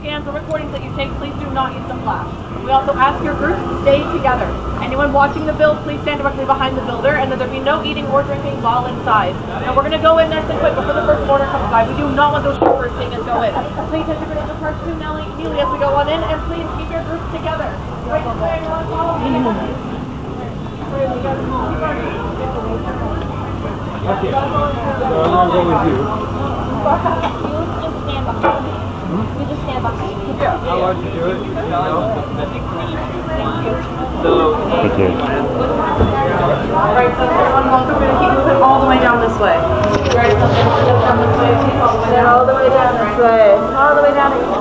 scans or recordings that you take, please do not use the flash. We also ask your groups to stay together. Anyone watching the build, please stand directly behind the builder, and that there be no eating or drinking while inside. Now we're going to go in nice and quick before the first order comes by. We do not want those troopers seeing us go in. Please integrate the first two Neely as we go on in, and please keep your groups together. Right this way, everyone, follow me. Okay. So I'm going to go with you. You just stand behind me. You just stand behind me. Yeah. How about you do it? Thank you. Right, so everyone, welcome. We're going to keep moving all the way down this way. Right, so just down this way. All the way down this way. All the way down this way.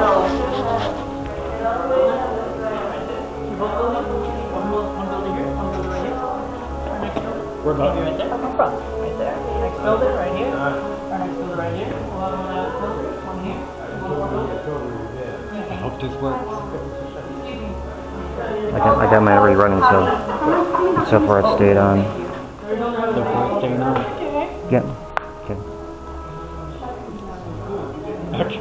Where about? Right there. Up front. Right there. Next builder right here. Our next builder right here. One here. I hope this works. I got my rerunning so far it stayed on. So far it's staying on. Yep. Okay. Okay.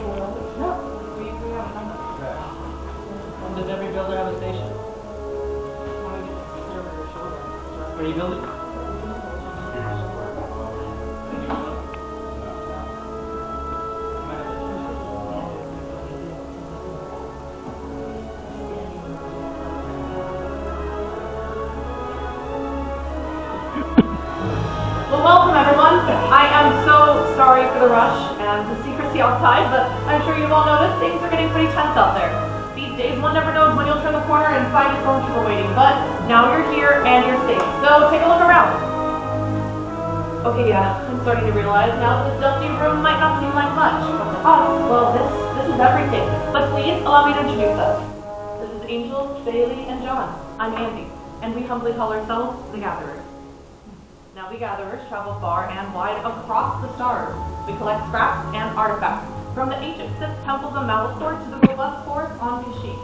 Does every builder have a station? Are you building? Well, welcome everyone. I am so sorry for the rush and the secrecy outside, but I'm sure you've all noticed things are getting pretty tense out there. These days, one never knows when you'll turn the corner and find a stormtrooper waiting, but now you're here and you're safe. So take a look around. Okay, yeah, I'm starting to realize now that this dusty room might not seem like much, but to us, well, this is everything. But please allow me to introduce us. This is Angel, Bailey, and John. I'm Andy, and we humbly call ourselves the Gatherers. Now we gatherers travel far and wide across the stars. We collect scraps and artifacts, from the ancient Sith temples of Malachor to the robust forests on Kashyyyk.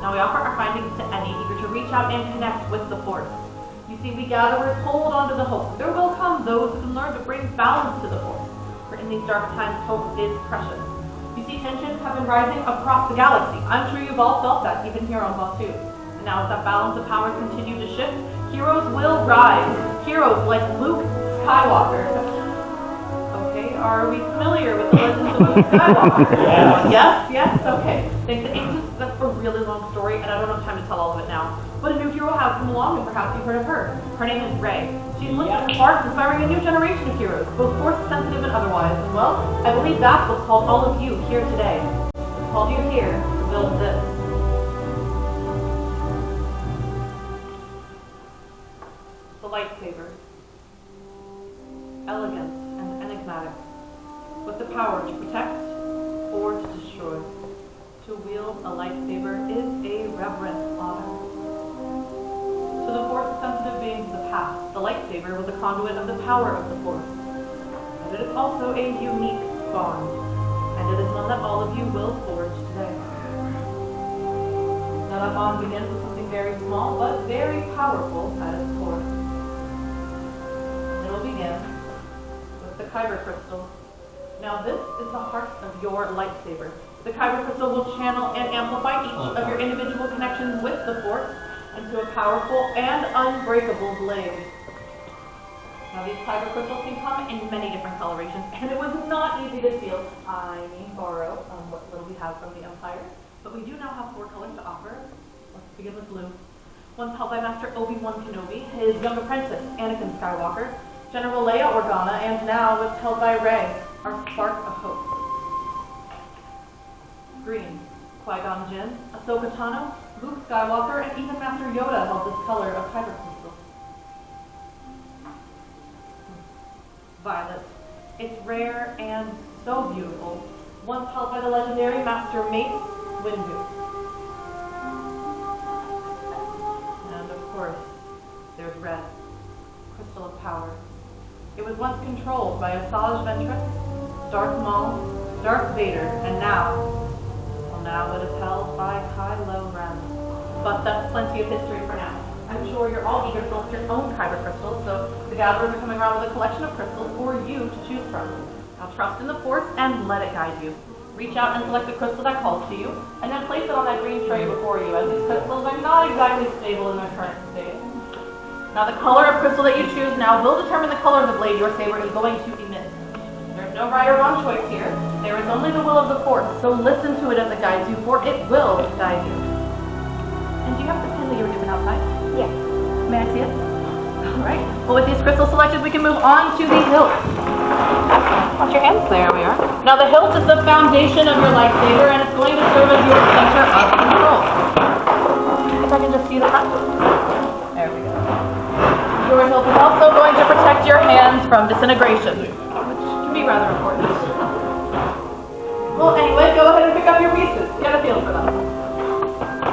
Now we offer our findings to any eager to reach out and connect with the Force. You see, we gatherers hold on to the hope. There will come those who can learn to bring balance to the Force, for in these dark times, hope is precious. You see, tensions have been rising across the galaxy. I'm sure you've all felt that, even here on Batuu. And now as that balance of powers continue to shift, heroes will rise. Heroes like Luke Skywalker. Okay, are we familiar with the legends of Luke Skywalker? Yes, okay. Thanks to ancients, that's a really long story, and I don't have time to tell all of it now. But a new hero has come along, and perhaps you've heard of her. Her name is Rey. She's lifted the sparks, inspiring a new generation of heroes, both force-sensitive and otherwise. And well, I believe that's what's called all of you here today. It's called you here to build this. The lightsaber. Elegant and enigmatic, with the power to protect or to destroy. To wield a lightsaber is a reverent honor. To the Force-sensitive beings of the past, the lightsaber was a conduit of the power of the Force. But it is also a unique bond, and it is one that all of you will forge today. Now that bond begins with something very small, but very powerful at its core. It will begin with the Kyber crystal. Now this is the heart of your lightsaber. The Kyber crystal will channel and amplify each of your individual connections with the Force into a powerful and unbreakable blade. Now these Kyber crystals can come in many different colorations, and it was not easy to steal, borrow what little we have from the Empire, but we do now have 4 colors to offer. Let's begin with blue. One's held by Master Obi-Wan Kenobi, his young apprentice, Anakin Skywalker, General Leia Organa, and now it's held by Rey, our spark of hope. Green, Qui-Gon Jinn, Ahsoka Tano, Luke Skywalker, and even Master Yoda held this color of Kyber crystal. Violet, it's rare and so beautiful, once held by the legendary Master Mace Windu. And of course, there's red, crystal of power. It was once controlled by Asajj Ventress, Darth Maul, Darth Vader, and now it is held by Kylo Ren. But that's plenty of history for now. I'm sure you're all eager to look at your own Kyber crystals, so the gatherers are coming around with a collection of crystals for you to choose from. Now trust in the Force and let it guide you. Reach out and select the crystal that calls to you, and then place it on that green tray before you, as these crystals are not exactly stable in their current state. Now the color of crystal that you choose now will determine the color of the blade your saber is going to emit. There's no right or wrong choice here. There is only the will of the Force, so listen to it as it guides you, for it will guide you. And do you have the pin that you were given outside? Yes. May I see it? Alright. Well, with these crystals selected, we can move on to the hilt. Watch your hands. There we are. Now the hilt is the foundation of your lightsaber, and it's going to serve as your center of control. If I can just see the front. There we go. Your hilt is also going to protect your hands from disintegration, which can be rather important. Well, anyway, go ahead and pick up your pieces. Get a feel for them.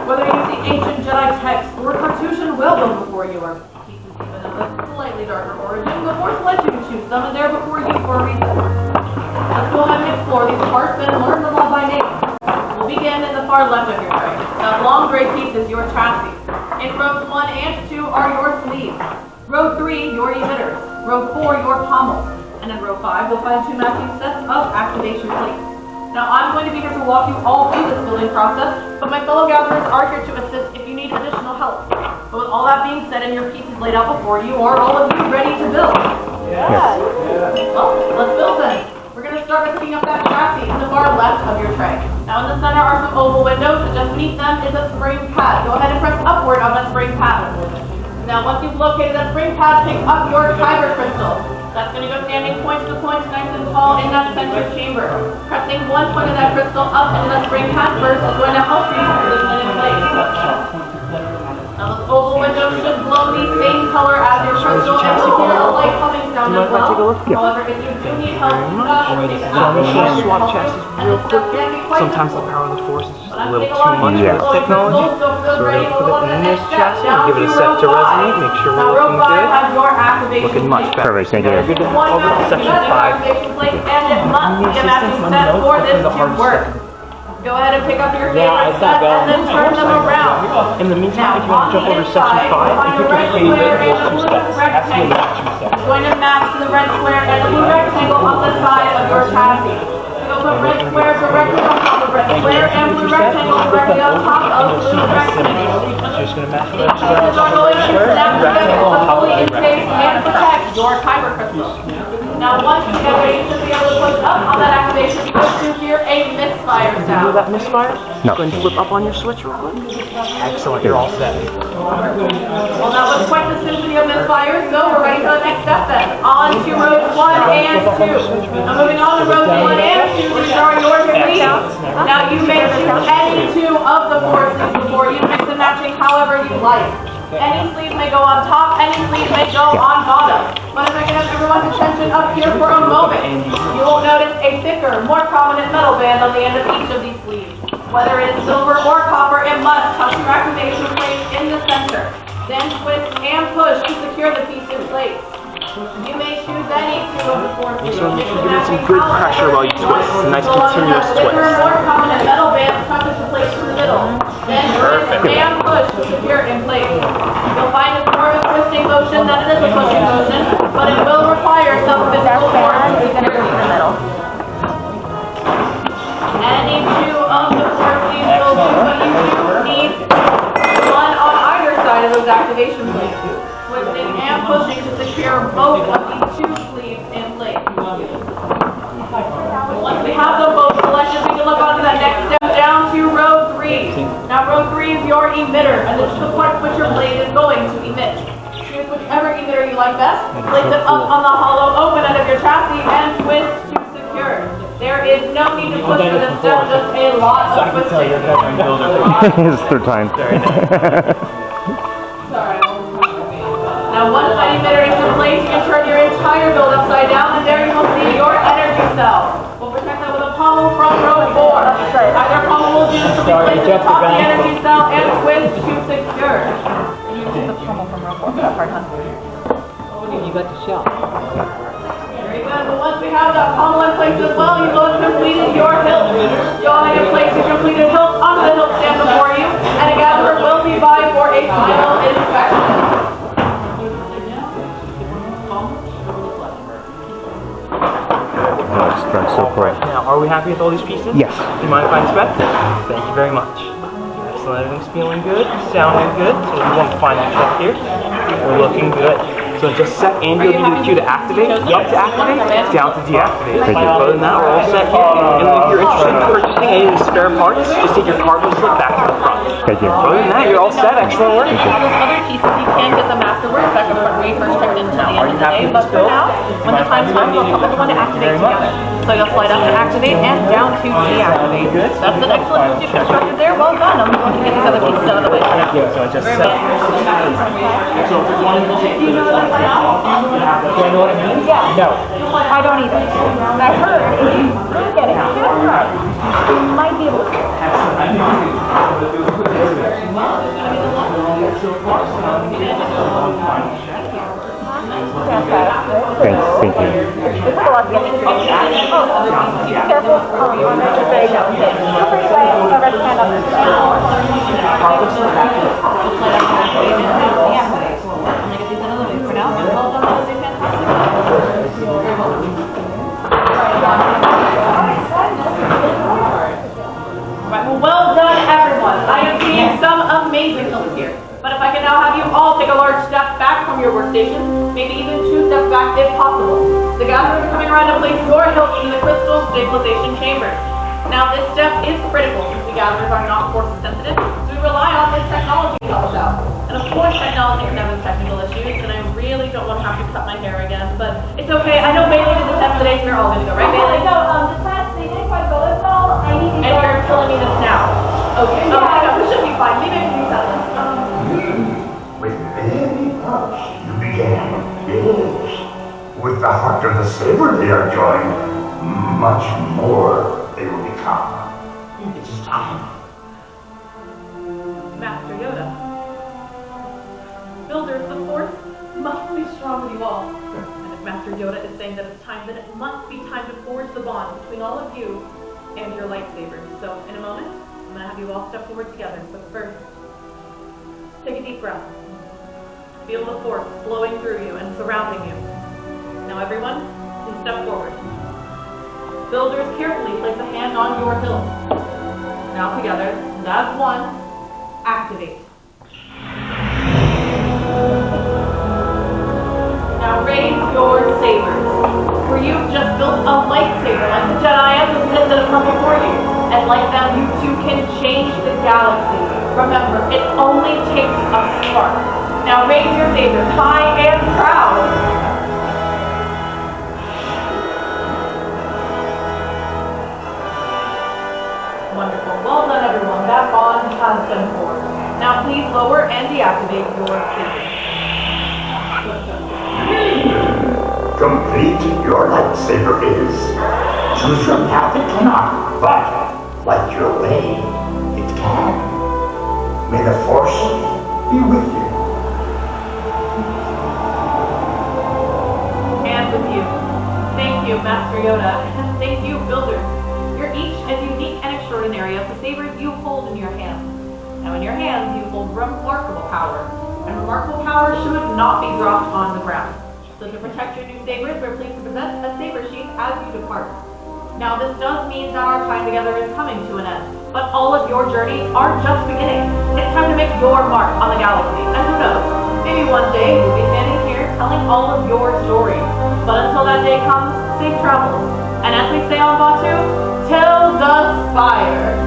Whether you see ancient Jedi text or cartouche whalebone before you, or pieces even of a slightly darker origin, the Force lets you choose some, and they're before you for a reason. Let's go ahead and explore these parts and learn them all by name. We'll begin in the far left of your tray. That long gray piece is your chassis. In rows 1 and 2 are your sleeves. Row 3, your emitters. Row 4, your pommels. And in row 5, you'll find 2 matching sets of activation plates. Now, I'm going to be here to walk you all through this building process, but my fellow gatherers are here to assist if you need additional help. But with all that being said and your pieces laid out before you, are all of you ready to build? Yes. Well, let's build then. We're going to start by picking up that chassis in the far left of your tray. Now, in the center are some oval windows, and just beneath them is a spring pad. Go ahead and press upward on that spring pad. Now, once you've located that spring pad, pick up your Kyber crystal. That's going to go standing point to point, nice and tall in that center chamber. Pressing one point of that crystal up into that spring pad first is going to help you position it in place. Now, those oval windows should glow the same color as your crystal, and you'll hear a light humming sound as well. However, if you do need help, Swap chassis real quick. Sometimes the power of the Force is just a little too much for this technology. So we're going to put it in this chassis and give it a sec to resonate. Make sure we're looking good. Looking much better. Perfect, thank you. Good to over to section 5. And it must be a matching set for this to work. Go ahead and pick up your favorite set and then turn them around. In the meantime, if you want to jump over to section 5 and pick your favorite little 2 steps. Has to be a matching set. It's going to match the red square and the blue rectangle on the side of your chassis. So put red square directly on top of red square and blue rectangle directly on top of blue rectangle. It's just going to match red These square on are top of going red to square snap and together rectangle on to top of fully blue encase rectangle. and protect your Kyber crystal. Now once you get ready, you should be able to push up on that activation switch to hear a misfire Hear sound. that misfire? No. Go ahead and flip up on your switch real quick. Excellent, you're all set. Well, that was quite the symphony of misfires, so we're ready for the next step then. On to rows 1 and 2. Now moving on to rows 1 and 2, these are your sleeves. Now you may choose any 2 of the 4 sleeves before you, mix and matching however you like. Any sleeve may go on top, any sleeve may go on bottom. But if I can have everyone's attention up here for a moment, you will notice a thicker, more prominent metal band on the end of each of these sleeves. Whether it is silver or copper, it must touch your activation plate in the center. Then twist and push to secure the piece in place. You may choose any 2 of the 4 sleeves. So make sure you give it some good pressure while you twist. A nice continuous twist. Thicker, more prominent metal band touches the plate from the middle. Then twist and push to secure it in place. You'll find it's more of a twisting motion than it is a pushing motion, but it will require some physical force to secure it in the middle. Any 2 of the 4 sleeves will do, but you do need one on either side of those activation plates. Twisting and pushing to secure both of these 2 sleeves in place. Once we have them both selected, we can look on to that next step down to row 3. Now row 3 is your emitter, and this is the part which your blade is going to emit. Choose whichever emitter you like best, place it up on the hollow open end of your chassis, and twist to secure. There is no need to push for this step, just a lot of twisting. It's 3rd time. Sorry. Now once that emitter is in place, you can turn your entire build upside down, and there you will see your energy cell. We'll protect that with a pommel from row 4. Either pommel will do, so we place it atop the energy cell and twist to secure. You can the pommel from row 4 for that part, huh? You got the shell. Very good. But once we have that pommel in place as well, you will have completed your hilt. Go ahead and place your completed hilt onto the hilt stand before you, and a gatherer will be by for a final inspection. Oh, it's done so quick. Now, are we happy with all these pieces? Yes. Do you mind if I inspect? Thank you very much. Excellent, everything's feeling good, sounding good. So we'll do one final check here. We're looking good. So in just a sec, Andy will give you the cue to activate. Up to activate, down to deactivate. Thank you. Other than that, we're all set here. And if you're interested in purchasing any of the spare parts, just take your carbon slip back to the front. Thank you. Other than that, you're all set. Excellent work. All those other pieces, you can get them afterwards. Back up front where you first checked in until the end of the day. But for now, when the time comes, I'll tell everyone to activate together. So you'll slide up to activate and down to deactivate. That's an excellent move you've constructed there. Well done. I'm going to get these other pieces out of the way for now. So I just set. Do I know what it means? Yeah. No. I don't either. I heard if you do get it, you might be able to. Thank you. It took a lot to get these things back. Oh, be careful. Oh, you want to make it very delicate. Feel free to lay whoever stand up and stand. Well done, everyone. I am seeing some amazing hills here. But if I can now have you all take a large step back from your workstations, maybe even 2 steps back if possible. The gatherers are coming around to place your hilts in the crystal stabilization chamber. Now this step is critical since the gatherers are not force sensitive, so we rely on this technology to help us out. And of course technology can have its technical issues, and I really don't want to have to cut my hair again, but it's okay. I know Bailey did the test today, so we're all going to go, right Bailey? No, the test, they didn't quite go as well. I need to And you're telling me this now. Okay, this should be fine. Maybe I can reset this. With very much you began. Yes. With the heart of the saber they are joined, much more they will become. It is time. Master Yoda. Builders, the Force must be strong with you all. And if Master Yoda is saying that it's time, then it must be time to forge the bond between all of you and your lightsabers. So in a moment, I'm going to have you all step forward together. But first, take a deep breath. Feel the Force flowing through you and surrounding you. Now everyone, please step forward. Builders, carefully place a hand on your hilt. Now together, and as one, activate. Now raise your sabers. For you've just built a lightsaber like the Jedi and the Sith that have come before you. And like them, you too can change the galaxy. Remember, it only takes a spark. Now raise your sabers high and proud. Wonderful. Well done, everyone. That bond has been forged. Now please lower and deactivate your sabers. Complete your lightsaber is. Choose your path it cannot, but like your way, it can. May the Force be with you. And with you. Thank you, Master Yoda, and thank you, Builders. You're each as unique and extraordinary as the sabers you hold in your hands. Now in your hands, you hold remarkable power, and remarkable power should not be dropped on the ground. So to protect your new sabers, we're pleased to present a saber sheath as you depart. Now this does mean that our time together is coming to an end, but all of your journeys are just beginning. It's time to make your mark on the galaxy, and who knows, maybe one day you'll be standing here telling all of your stories. But until that day comes, safe travels. And as we say on Batuu, till the spire.